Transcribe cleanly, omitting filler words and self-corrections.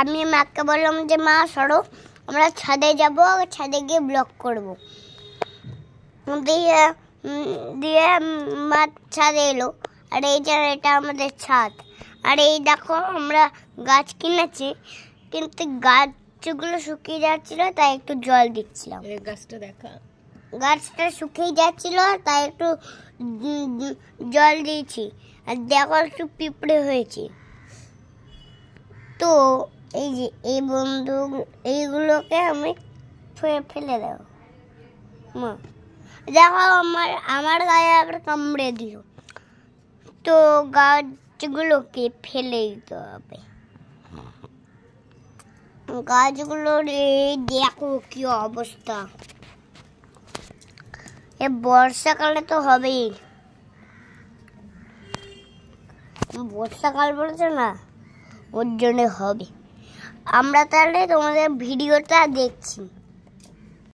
আমি মাকে বললাম যে মা সরো, আমরা ছাদে যাব, ছাদে গিয়ে ব্লগ করব। দিয়ে দিয়ে মা ছাদে এলো, আর এই যে এটা আমাদের ছাদ। আর এই দেখো আমরা গাছ কিনেছি, কিন্তু গাছগুলো শুকিয়ে যাচ্ছিল, তাই একটু জল দিচ্ছিলাম। এই গাছটা দেখা, গাছটা শুকিয়ে যাচ্ছিল, তাই একটু জল দিয়েছি। আর দেখো একটু পিঁপড়ে হয়েছে। তো এই যে এই এইগুলোকে আমি ফেলে দেবো। মা দেখো আমার গায়ে আবার কামড়ে দিল, তো গাছগুলোকে ফেলে দিতে হবে। গাছগুলোর দেখো কি অবস্থা। এ বর্ষাকালে তো হবেই, বর্ষাকাল বলছে না, ওর জন্য হবে। আমরা তাহলে তোমাদের ভিডিওটা দেখছি।